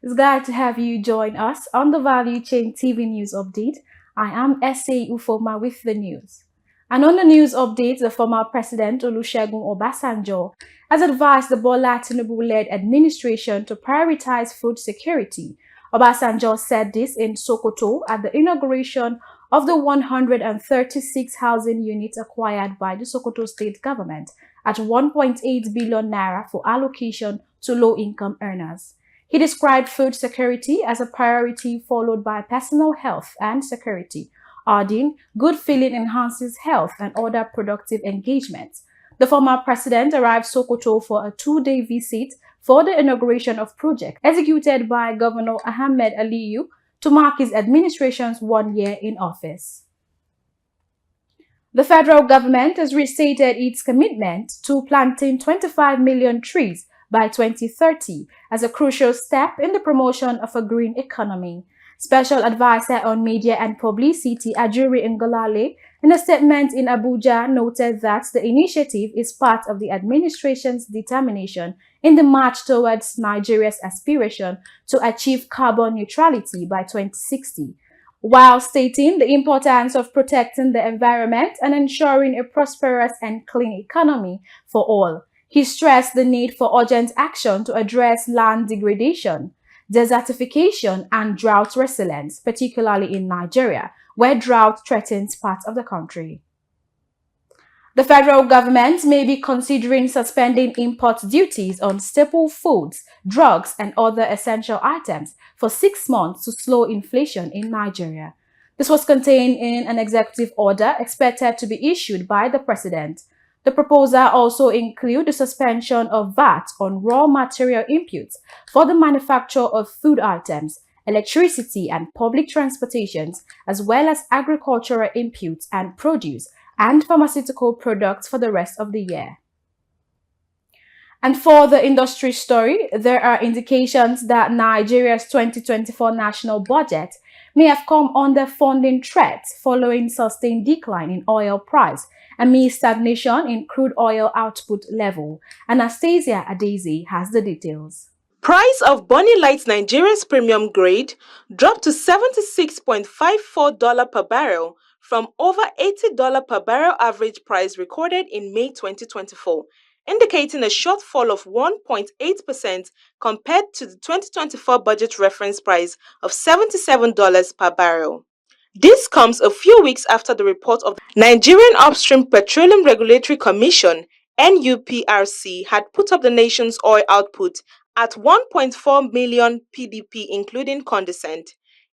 It's glad to have you join us on the Value Chain TV News Update. I am S.A. Ufoma with the news. And on the news update, the former President Olusegun Obasanjo has advised the Bola Tinubu-led administration to prioritize food security. Obasanjo said this in Sokoto at the inauguration of the 136 housing units acquired by the Sokoto state government at 1.8 billion naira for allocation to low-income earners. He described food security as a priority followed by personal health and security, adding, good feeling enhances health and other productive engagements. The former president arrived Sokoto for a two-day visit for the inauguration of projects executed by Governor Ahmed Aliyu to mark his administration's 1 year in office. The federal government has restated its commitment to planting 25 million trees by 2030 as a crucial step in the promotion of a green economy. Special Advisor on Media and Publicity Ajuri Ngolale, in a statement in Abuja, noted that the initiative is part of the administration's determination in the march towards Nigeria's aspiration to achieve carbon neutrality by 2060, while stating the importance of protecting the environment and ensuring a prosperous and clean economy for all. He stressed the need for urgent action to address land degradation, desertification, and drought resilience, particularly in Nigeria, where drought threatens parts of the country. The federal government may be considering suspending import duties on staple foods, drugs, and other essential items for 6 months to slow inflation in Nigeria. This was contained in an executive order expected to be issued by the president. The proposal also includes the suspension of VAT on raw material inputs for the manufacture of food items, electricity and public transportations, as well as agricultural inputs and produce and pharmaceutical products for the rest of the year. And for the industry story, there are indications that Nigeria's 2024 national budget may have come under funding threat following sustained decline in oil price amid stagnation in crude oil output level. Anastasia Adeze has the details. Price of Bonny Light Nigeria's premium grade dropped to $76.54 per barrel from over $80 per barrel average price recorded in May 2024, indicating a shortfall of 1.8% compared to the 2024 budget reference price of $77 per barrel. This comes a few weeks after the report of the Nigerian Upstream Petroleum Regulatory Commission (NUPRC) had put up the nation's oil output at 1.4 million PDP including condensate.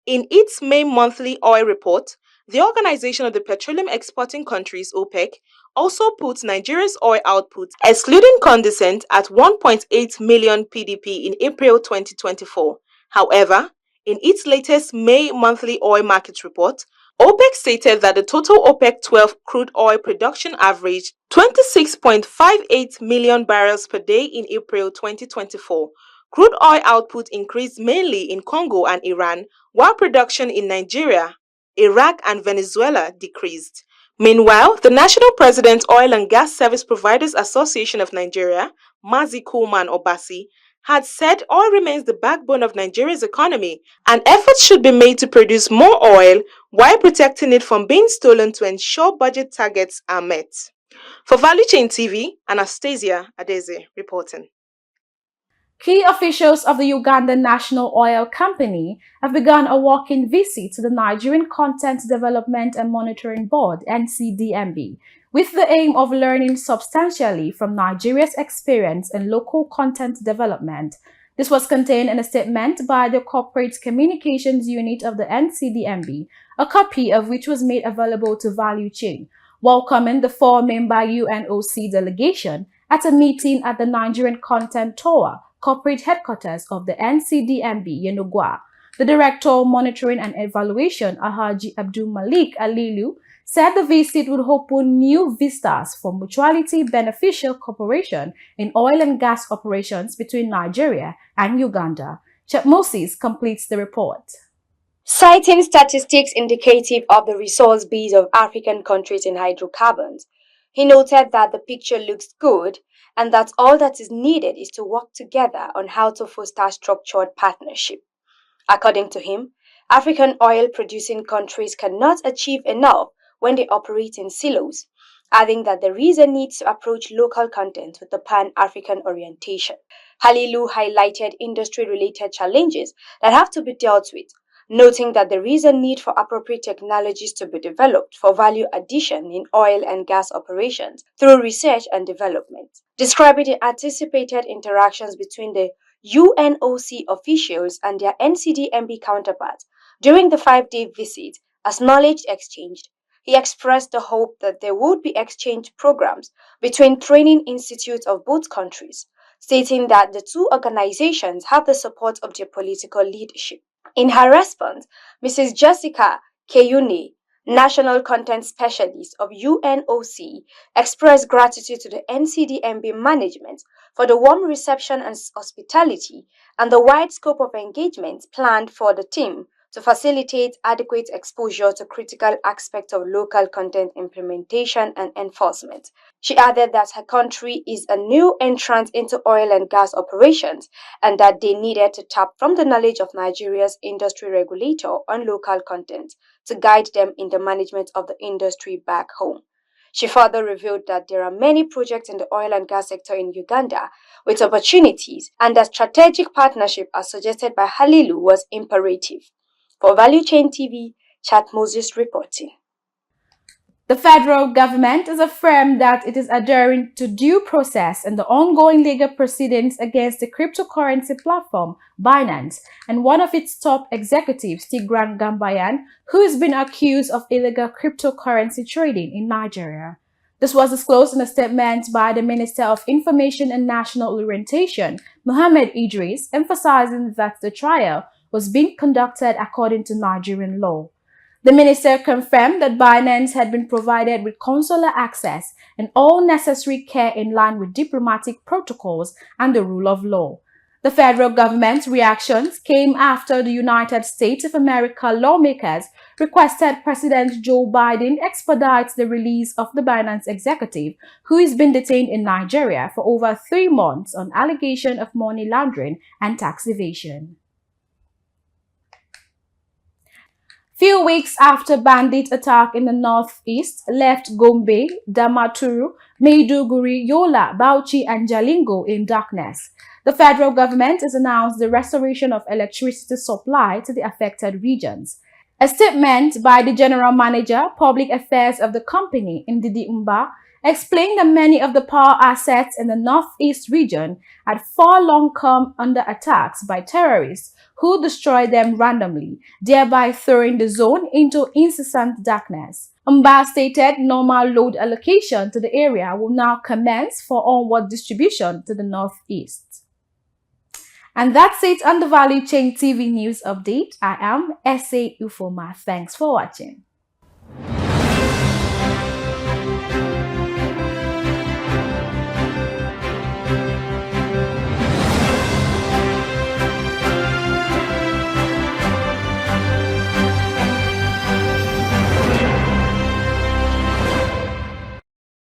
In its May monthly oil report, the Organization of the Petroleum Exporting Countries (OPEC) also put Nigeria's oil output, excluding condensate, at 1.8 million PDP in April 2024. However, in its latest May monthly oil market report, OPEC stated that the total OPEC 12 crude oil production averaged 26.58 million barrels per day in April 2024. Crude oil output increased mainly in Congo and Iran, while production in Nigeria, Iraq, and Venezuela decreased. Meanwhile, the National President Oil and Gas Service Providers Association of Nigeria, Mazi Kulman Obasi, had said oil remains the backbone of Nigeria's economy and efforts should be made to produce more oil while protecting it from being stolen to ensure budget targets are met. For Value Chain TV, Anastasia Adeze reporting. Key officials of the Ugandan National Oil Company have begun a walk-in visit to the Nigerian Content Development and Monitoring Board (NCDMB), with the aim of learning substantially from Nigeria's experience in local content development. This was contained in a statement by the Corporate Communications Unit of the NCDMB, a copy of which was made available to Value Chain, welcoming the 4-member UNOC delegation at a meeting at the Nigerian Content Tower corporate headquarters of the NCDMB, Yenogwa. The Director of Monitoring and Evaluation, Alhaji Abdul Malik Alilu, said the visit would open new vistas for mutually beneficial cooperation in oil and gas operations between Nigeria and Uganda. Chet Moses completes the report. Citing statistics indicative of the resource base of African countries in hydrocarbons, he noted that the picture looks good and that all that is needed is to work together on how to foster structured partnership. According to him, African oil-producing countries cannot achieve enough when they operate in silos, adding that there is a need to approach local content with a pan-African orientation. Halilu highlighted industry-related challenges that have to be dealt with, noting that there is a need for appropriate technologies to be developed for value addition in oil and gas operations through research and development. Describing the anticipated interactions between the UNOC officials and their NCDMB counterparts during the 5-day visit as knowledge exchanged, he expressed the hope that there would be exchange programs between training institutes of both countries, stating that the two organizations have the support of their political leadership. In her response, Mrs. Jessica Keyune, National Content Specialist of UNOC, expressed gratitude to the NCDMB management for the warm reception and hospitality and the wide scope of engagement planned for the team to facilitate adequate exposure to critical aspects of local content implementation and enforcement. She added that her country is a new entrant into oil and gas operations and that they needed to tap from the knowledge of Nigeria's industry regulator on local content to guide them in the management of the industry back home. She further revealed that there are many projects in the oil and gas sector in Uganda with opportunities and that strategic partnership as suggested by Halilu was imperative. For Value Chain TV, Chat Moses reporting. The federal government has affirmed that it is adhering to due process in the ongoing legal proceedings against the cryptocurrency platform Binance and one of its top executives, Tigran Gambaryan, who has been accused of illegal cryptocurrency trading in Nigeria. This was disclosed in a statement by the Minister of Information and National Orientation, Mohammed Idris, emphasizing that the trial was being conducted according to Nigerian law. The minister confirmed that Binance had been provided with consular access and all necessary care in line with diplomatic protocols and the rule of law. The federal government's reactions came after the United States of America lawmakers requested President Joe Biden expedite the release of the Binance executive, who has been detained in Nigeria for over 3 months on allegation of money laundering and tax evasion. Few weeks after bandit attack in the northeast left Gombe, Damaturu, Maiduguri, Yola, Bauchi and Jalingo in darkness, the federal government has announced the restoration of electricity supply to the affected regions. A statement by the General Manager, Public Affairs of the company, Ndidi Umba, explained that many of the power assets in the northeast region had for long come under attacks by terrorists who destroyed them randomly, thereby throwing the zone into incessant darkness. Umba stated normal load allocation to the area will now commence for onward distribution to the northeast. And that's it on the Value Chain TV News Update. I am S.A. Ufoma. Thanks for watching.